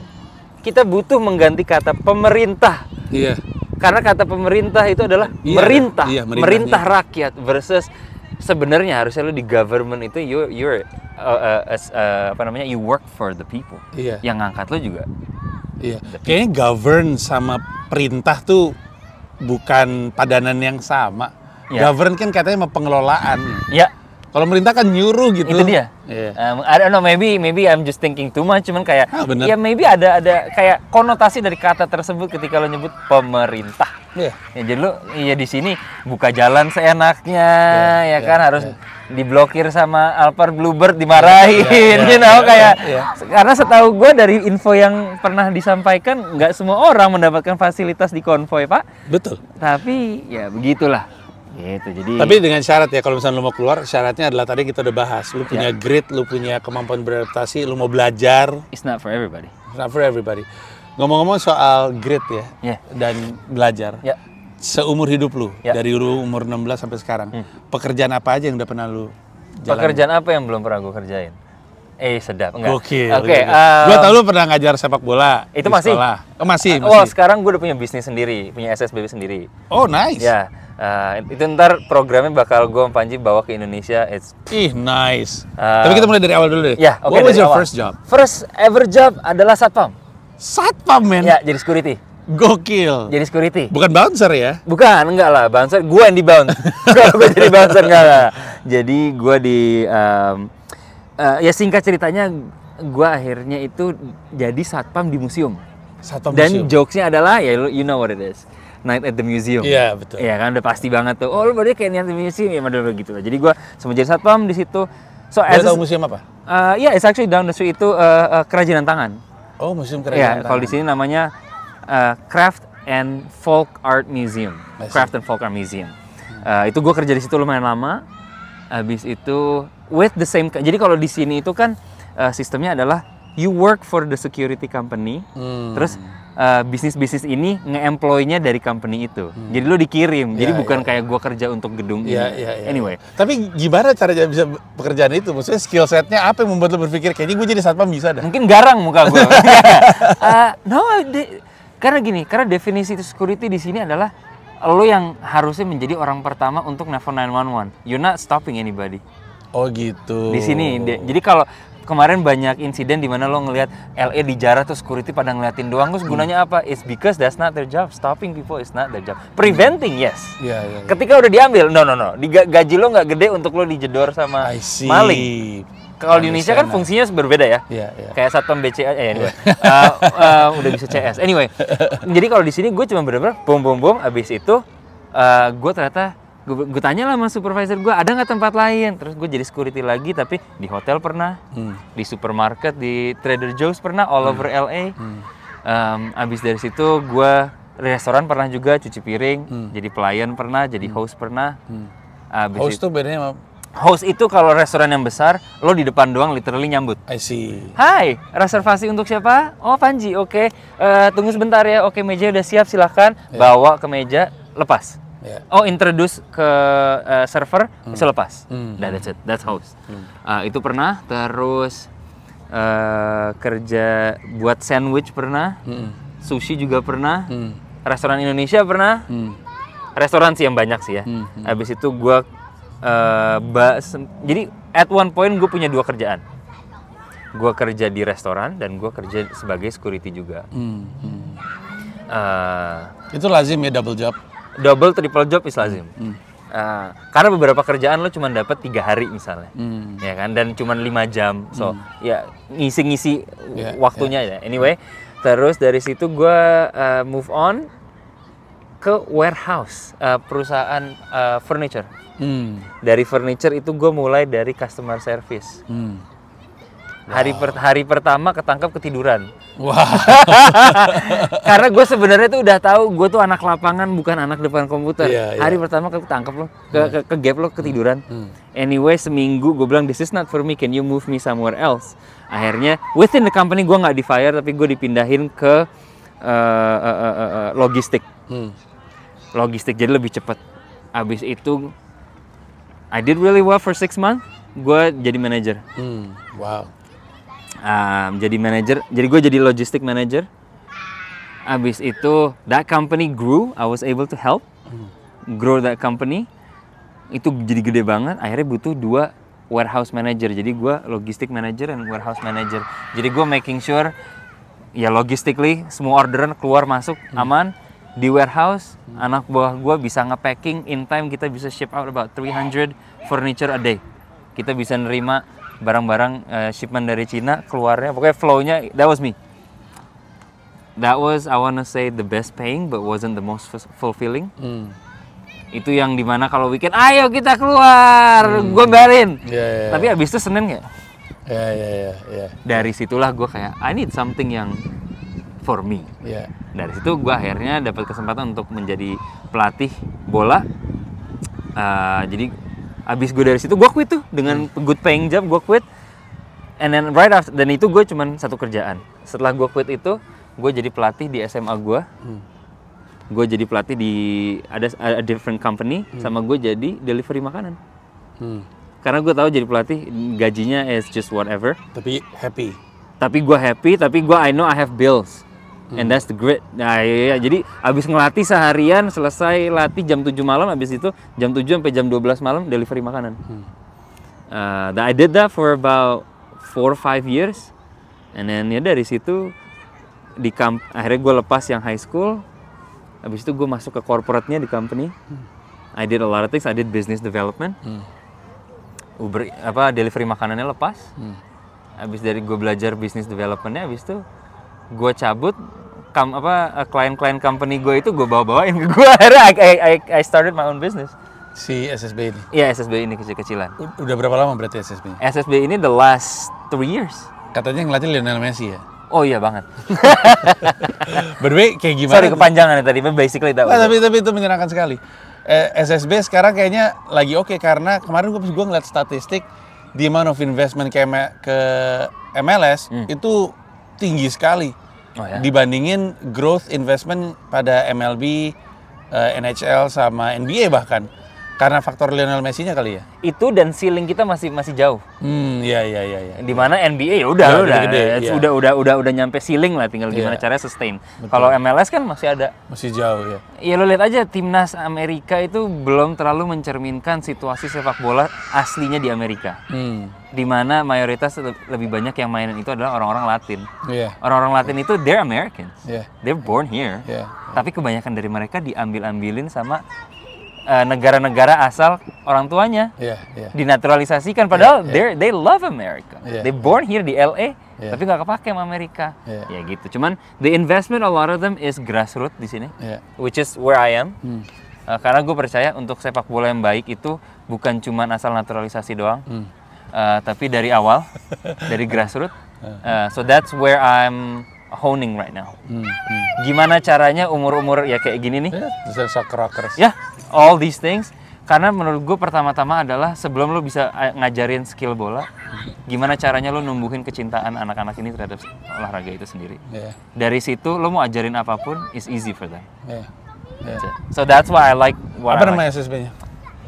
kita butuh mengganti kata pemerintah? Iya. Karena kata pemerintah itu adalah merintah rakyat versus sebenarnya harusnya lo di government itu you work for the people. Yang ngangkat lo juga. Kayaknya govern sama perintah tuh bukan padanan yang sama. Govern kan katanya sama pengelolaan. Kalau merintah kan nyuruh gitu. Itu dia. Iya. I don't know, maybe I'm just thinking too much, cuman kayak bener. ya maybe ada kayak konotasi dari kata tersebut ketika lo nyebut pemerintah. Iya. Ya jadi lo di sini buka jalan seenaknya, ya kan harus diblokir sama Alphard Bluebird, dimarahin, kayak karena setahu gue dari info yang pernah disampaikan nggak semua orang mendapatkan fasilitas di konvoy, Pak. Betul. Tapi ya begitulah. Gitu, jadi. Tapi dengan syarat ya, kalau misalnya lu mau keluar, syaratnya adalah tadi kita udah bahas, lu punya grit, lu punya kemampuan beradaptasi, lu mau belajar. It's not for everybody. It's not for everybody. Ngomong-ngomong soal grit ya, dan belajar. Seumur hidup lu, dari lu umur 16 sampai sekarang, pekerjaan apa aja yang udah pernah lu jalani? Pekerjaan apa yang belum pernah gue kerjain? Sedap, enggak? Gokil. Oke. Gua tau lu pernah ngajar sepak bola. Itu masih? Sekolah. Oh, masih. Sekarang gue udah punya bisnis sendiri, punya SSBB sendiri. Oh, nice. Ya. Itu ntar programnya bakal gue sama Panji bawa ke Indonesia. Nice. Tapi kita mulai dari awal dulu deh. Ya, What was your first job? First ever job adalah satpam. Satpam, men? Ya, jadi security. Gokil. Jadi security. Bukan bouncer ya? Bukan, enggak lah. Bouncer, gue yang di bounce. Kalau gue jadi bouncer, enggak lah. Jadi gue ya singkat ceritanya, gue akhirnya itu jadi satpam di museum. Satpam Dan museum. jokesnya adalah, ya you know what it is. Night at the museum. Iya, betul. Iya kan, udah pasti banget tuh. Oh, lu berarti kayak night at the museum, ya model gitu lah. Jadi gue semua jadi satpam di situ. So, tahu museum apa? It's actually down the street itu kerajinan tangan. Oh, museum kerajinan tangan. Kalau di sini namanya Craft and Folk Art Museum. Craft and Folk Art Museum. Itu gue kerja di situ lumayan lama. Habis itu with the same. Jadi kalau di sini itu kan sistemnya adalah you work for the security company. Terus bisnis-bisnis ini nge-employ-nya dari company itu. Jadi lo dikirim. Jadi bukan kayak gua kerja untuk gedung ini. Anyway. Tapi gimana caranya bisa pekerjaan itu? Maksudnya skill set-nya apa yang membuat lo berpikir kayaknya gue jadi satpam bisa dah? Mungkin garang muka gua. Karena gini, karena definisi security di sini adalah lo yang harusnya menjadi orang pertama untuk nelfon 911. You're not stopping anybody. Oh gitu. Di sini. Jadi kalau kemarin banyak insiden di mana lo ngelihat LA dijarah terus security pada ngeliatin doang, terus gunanya apa? It's because that's not their job. Stopping people is not their job. Preventing, yes. Iya. Ketika udah diambil, no. Gaji lo nggak gede untuk lo dijedor sama maling. Kalau di Indonesia kan fungsinya berbeda ya. Iya. Kayak satpam BCA anyway. Udah bisa CS. Anyway. Jadi kalau di sini gue cuma bener-bener bom. Abis itu gue ternyata gue tanya lah sama supervisor gue, ada nggak tempat lain? Terus gue jadi security lagi, tapi di hotel pernah, di supermarket, di Trader Joe's pernah, all over LA. Abis dari situ gue restoran pernah juga, cuci piring, jadi pelayan pernah, jadi host pernah. Host tuh bedanya apa? Host itu kalau restoran yang besar, lo di depan doang literally nyambut. I see. Hai, reservasi untuk siapa? Oh, Panji, oke. Tunggu sebentar ya, oke meja udah siap, silahkan. Bawa ke meja, lepas. Oh, introduce ke server, bisa lepas. That's it, that's host. Itu pernah, terus kerja buat sandwich pernah, sushi juga pernah, restoran Indonesia pernah, restoran sih yang banyak sih ya. Habis itu gue, jadi at one point gue punya 2 kerjaan. Gue kerja di restoran dan gue kerja sebagai security juga. Itu lazim ya double job? Double, triple job is lazim. Karena beberapa kerjaan lo cuma dapat 3 hari misalnya, ya kan, dan cuma 5 jam, so ya ngisi waktunya ya. Anyway, terus dari situ gue move on ke warehouse, perusahaan furniture. Dari furniture itu gue mulai dari customer service. Hari pertama ketangkap ketiduran. Wah. Karena gue sebenarnya tuh udah tahu gue tuh anak lapangan, bukan anak depan komputer. Hari pertama ketangkap lo, ke gap lo ketiduran. Anyway, seminggu gue bilang this is not for me, can you move me somewhere else? Akhirnya within the company gue nggak di fire, tapi gue dipindahin ke logistik. Logistik jadi lebih cepat. Abis itu I did really well for 6 months. Gue jadi manager. Wow. Jadi manager, jadi gue jadi logistic manager. Abis itu that company grew, I was able to help grow that company. Itu jadi gede banget. Akhirnya butuh 2 warehouse manager. Jadi gue logistic manager dan warehouse manager. Jadi gue making sure ya logistically semua orderan keluar masuk aman. Di warehouse anak buah gue bisa nge-packing in time, kita bisa ship out about 300 furniture a day. kita bisa nerima barang-barang shipment dari Cina, keluarnya pokoknya flow-nya, that was me. That was, I wanna say, the best paying but wasn't the most fulfilling. Itu yang dimana kalau weekend, ayo kita keluar, gue bayarin. Tapi abis itu Senin nggak? Dari situlah gue kayak, I need something yang for me. Dari situ gue akhirnya dapat kesempatan untuk menjadi pelatih bola. Jadi abis gue dari situ gue quit tuh dengan good paying job, gue quit. And then right after, dan itu gue cuman satu kerjaan. Setelah gue quit itu, gue jadi pelatih di SMA gue. Gue jadi pelatih di ada a different company, sama gue jadi delivery makanan. Karena gue tahu jadi pelatih gajinya is just whatever. Tapi happy. Tapi gue happy, tapi gue I know I have bills. And that's the grit. Nah, iya, jadi abis ngelatih seharian, selesai latih jam 7 malam, abis itu jam 7 sampai jam 12 malam delivery makanan. I did that for about 4 or 5 years. And then ya dari situ akhirnya gue lepas yang high school. Abis itu gue masuk ke corporate-nya di company. I did a lot of things. I did business development. Uber delivery makanannya lepas. Abis dari gue belajar business development-nya, abis itu gue cabut klien-klien company gue itu gue bawa-bawain ke gue. Akhirnya I started my own business. Si SSB ini? Iya, SSB ini kecil-kecilan. Udah berapa lama berarti SSB? SSB ini the last 3 years. Katanya ngelatih Lionel Messi ya? Oh iya banget. By the way, kayak gimana? Sorry kepanjangan ya tadi, basically that. Tapi itu menyenangkan sekali. SSB sekarang kayaknya lagi oke, karena kemarin gue ngeliat statistik the amount of investment ke MLS itu tinggi sekali. Dibandingin growth investment pada MLB, NHL sama NBA bahkan. Karena faktor Lionel Messi-nya kali ya? Itu dan ceiling kita masih jauh. Iya. Di mana NBA ya udah gede, udah nyampe ceiling lah, tinggal gimana caranya sustain. Kalau MLS kan masih jauh ya. Iya, lo lihat aja timnas Amerika itu belum terlalu mencerminkan situasi sepak bola aslinya di Amerika. Di mana mayoritas lebih banyak yang mainin itu adalah orang-orang Latin. Orang-orang Latin itu they're Americans. They're born here. Tapi kebanyakan dari mereka diambil-ambilin sama negara-negara asal orang tuanya, dinaturalisasikan, padahal they love America. They born here di LA, tapi nggak kepake sama Amerika. Ya gitu. Cuman the investment a lot of them is grassroots di sini, which is where I am. Karena gue percaya untuk sepak bola yang baik itu bukan cuman asal naturalisasi doang, tapi dari awal, dari grassroots. So that's where I'm honing right now. Gimana caranya umur-umur ya kayak gini nih? Soccer rockers. Ya, all these things. Karena menurut gue pertama-tama adalah sebelum lo bisa ngajarin skill bola, gimana caranya lo numbuhin kecintaan anak-anak ini terhadap olahraga itu sendiri. Dari situ lo mau ajarin apapun is easy for them. So that's why I like what Apa nama SSB-nya?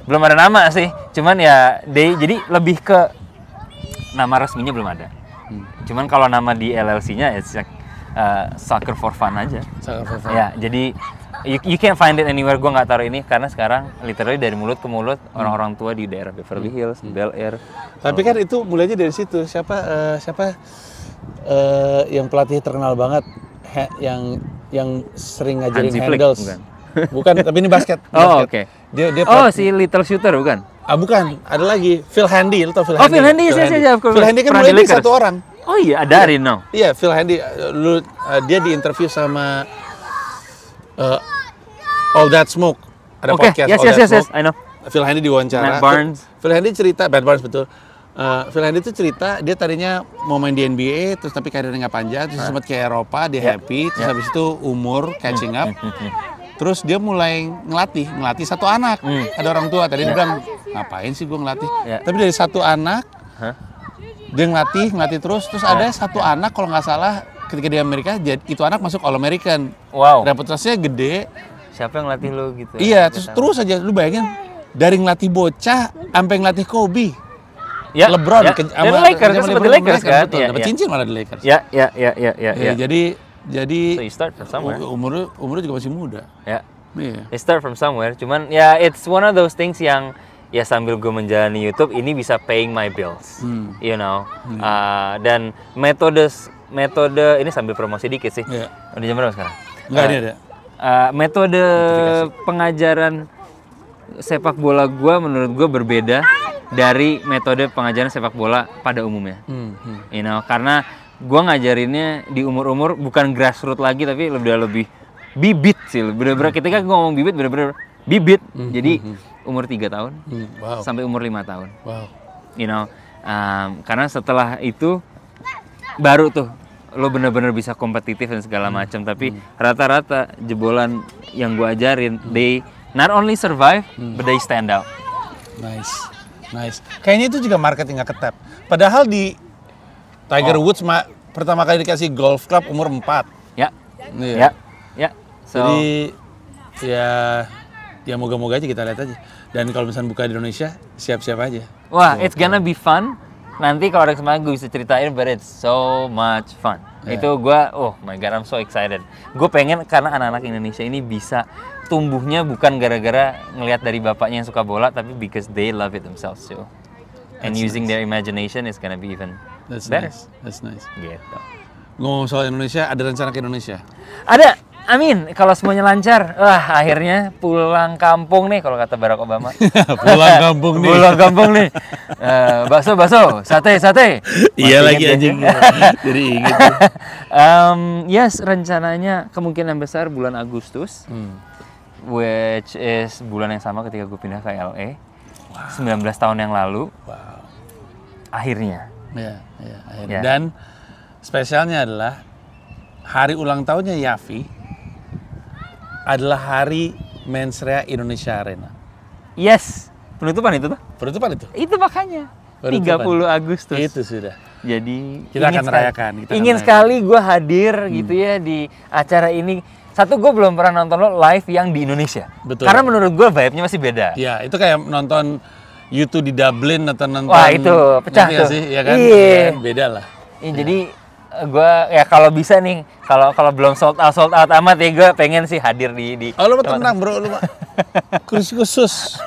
Belum ada nama sih, cuman ya jadi lebih ke nama resminya belum ada. Cuman kalau nama di LLC-nya it's like soccer for fun aja. Soccer for fun. Ya, jadi you can't find it anywhere. Gue nggak taruh ini karena sekarang literally dari mulut ke mulut orang-orang tua di daerah Beverly Hills, Bel Air. Tapi kan itu mulainya dari situ. Siapa yang pelatih terkenal banget yang sering ngajarin handles. Bukan, tapi ini basket. Oh, oke. Dia si Little Shooter bukan? Bukan. Ada lagi Phil Handy, lo tau Phil Oh, Handy? Phil Handy, saya. Phil Handy kan mulai dari satu orang. Oh iya, ada hari now. Iya, Phil Handy. Dia diinterview sama All That Smoke. Ada podcast All That Smoke. I know. Phil Handy diwawancara. Matt Barnes. Phil Handy cerita, Matt Barnes betul. Phil Handy itu cerita dia tadinya mau main di NBA, terus tapi karirnya nggak panjang, terus sempat ke Eropa, dia happy, terus habis itu umur catching up. Terus dia mulai ngelatih satu anak. Ada orang tua tadi dia bilang, ngapain sih gue ngelatih? Tapi dari satu anak, dia ngelatih terus ada satu anak kalau nggak salah ketika di Amerika, itu anak masuk All American. Wow. Reputasinya gede. Siapa yang ngelatih lo gitu? Iya, terus aja lu bayangin dari ngelatih bocah sampai ngelatih Kobe. Ya, LeBron sama Lakers, sempat di Lakers kan? Dapat cincin malah di Lakers. Ya. Jadi so you start from somewhere. Umurnya juga masih muda. Ya. You start from somewhere. Cuman ya it's one of those things yang ya sambil gue menjalani YouTube ini bisa paying my bills. You know. Dan metode ini sambil promosi dikit sih. Udah jam berapa sekarang? Enggak, ini ada. Metode pengajaran sepak bola gue menurut gue berbeda dari metode pengajaran sepak bola pada umumnya. You know, karena gue ngajarinnya di umur-umur bukan grassroots lagi, tapi lebih bibit sih. Bener-bener ketika gue ngomong bibit, bener-bener bibit. Jadi umur 3 tahun sampai umur 5 tahun. You know, karena setelah itu baru tuh lo bener-bener bisa kompetitif dan segala macam. Tapi rata-rata jebolan yang gue ajarin, they not only survive, but they stand out. Nice. Kayaknya itu juga marketing nggak ketap. Padahal di Tiger Woods pertama kali dikasih golf club umur 4. Ya. So, jadi ya moga-moga aja kita lihat aja. Dan kalau misalnya buka di Indonesia, siap-siap aja. Wah, it's gonna be fun. Nanti kalau ada kesempatan gue bisa ceritain, but it's so much fun. Itu gue, oh my god, I'm so excited. Gue pengen karena anak-anak Indonesia ini bisa tumbuhnya bukan gara-gara ngelihat dari bapaknya yang suka bola, tapi because they love it themselves too. And using their imagination is gonna be even better. That's nice. Gitu. Ngomong soal Indonesia, ada rencana ke Indonesia? Ada. Amin, kalau semuanya lancar, wah akhirnya pulang kampung nih kalau kata Barack Obama. Pulang kampung nih. Pulang kampung nih. Bakso, sate. Iya lagi anjing. Jadi inget. Yes, rencananya kemungkinan besar bulan Agustus, which is bulan yang sama ketika gue pindah ke LA. 19 tahun yang lalu. Akhirnya. Iya, akhirnya. Dan spesialnya adalah hari ulang tahunnya Yafi adalah hari Mensrea Indonesia Arena. Yes, penutupan itu tuh? Penutupan itu? Itu makanya. 30 Agustus. Itu sudah. Jadi kita akan merayakan. Ingin sekali gue hadir gitu ya di acara ini. Satu, gue belum pernah nonton lo live yang di Indonesia. Betul. Karena menurut gue vibe-nya masih beda. Iya, itu kayak nonton U2 di Dublin atau nonton. Wah itu pecah tuh. Sih, ya kan? Iya. Beda lah. Jadi gue ya kalau bisa nih, kalau belum sold out amat ya gue pengen sih hadir di Oh lu mah tenang bro, lu mah kursi khusus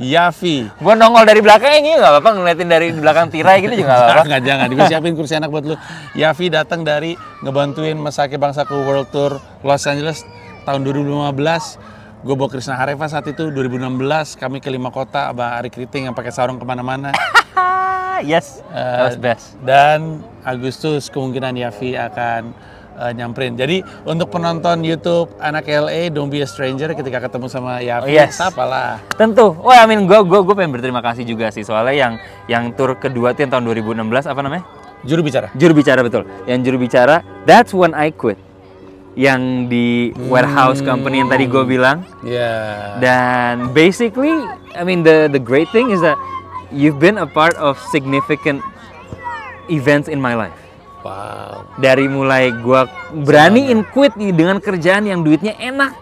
Yafi. Gue nongol dari belakang ini nggak apa-apa, ngeliatin dari belakang tirai gitu juga nggak apa-apa. Nggak, jangan, gue siapin kursi anak buat lu. Yafi datang dari ngebantuin Mesake Bangsaku World Tour Los Angeles tahun 2015. Gue bawa Krishna Hareva saat itu. 2016 kami ke 5 kota sama Ari Kriting yang pakai sarung kemana-mana. Yes, that was best. Dan Agustus kemungkinan Yafi akan nyamperin. Jadi untuk penonton YouTube anak LA, don't be a stranger ketika ketemu sama Yafi. Sapa lah. Tentu. Oh, I mean, gue pengen berterima kasih juga sih, soalnya yang tour kedua tahun 2016 apa namanya? Juru bicara. Juru bicara, betul. Yang juru bicara, that's when I quit. Yang di warehouse company yang tadi gue bilang. Dan basically, I mean the great thing is that you've been a part of significant events in my life. Wow. Dari mulai gue beraniin quit dengan kerjaan yang duitnya enak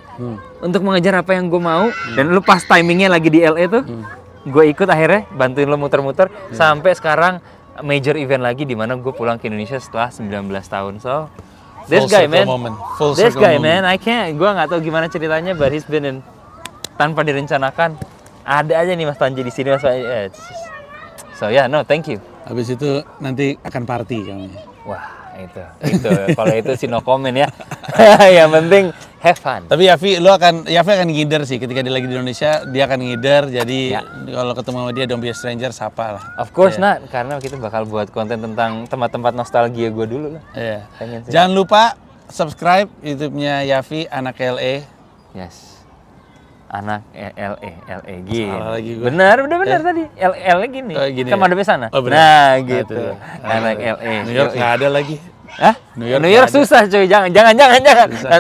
untuk mengejar apa yang gue mau, dan lu pas timingnya lagi di LA tuh, gue ikut akhirnya bantuin lo muter-muter sampai sekarang major event lagi di mana gue pulang ke Indonesia setelah 19 tahun. So this guy man, gue nggak tahu gimana ceritanya, but he's been in tanpa direncanakan. Ada aja nih Mas Tanji di sini Mas. So yeah, no, thank you. Habis itu nanti akan party kami. Wah, itu. Kalau itu sih no comment ya. Yang penting have fun. Tapi Yafi akan ngider sih ketika dia lagi di Indonesia, dia akan ngider. Jadi kalau ketemu sama dia don't be a stranger, sapa lah. Of course not, karena kita bakal buat konten tentang tempat-tempat nostalgia gue dulu lah. Iya. Jangan lupa subscribe YouTube-nya Yafi anak LA. Yes. Anak LA gini. Salah lagi gue. Benar tadi. LA gini. Kan ada sana. Oh, nah, gitu. Anak LA. New York nggak ada lagi. Hah? New York susah cuy. Jangan.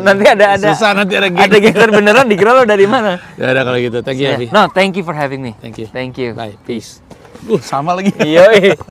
Nanti ada. Susah, nanti ada gangster beneran, dikira lo dari mana? Ya udah kalau gitu. Thank you, Yafi. No, thank you for having me. Thank you. Thank you. Bye. Peace. Sama lagi. Iya.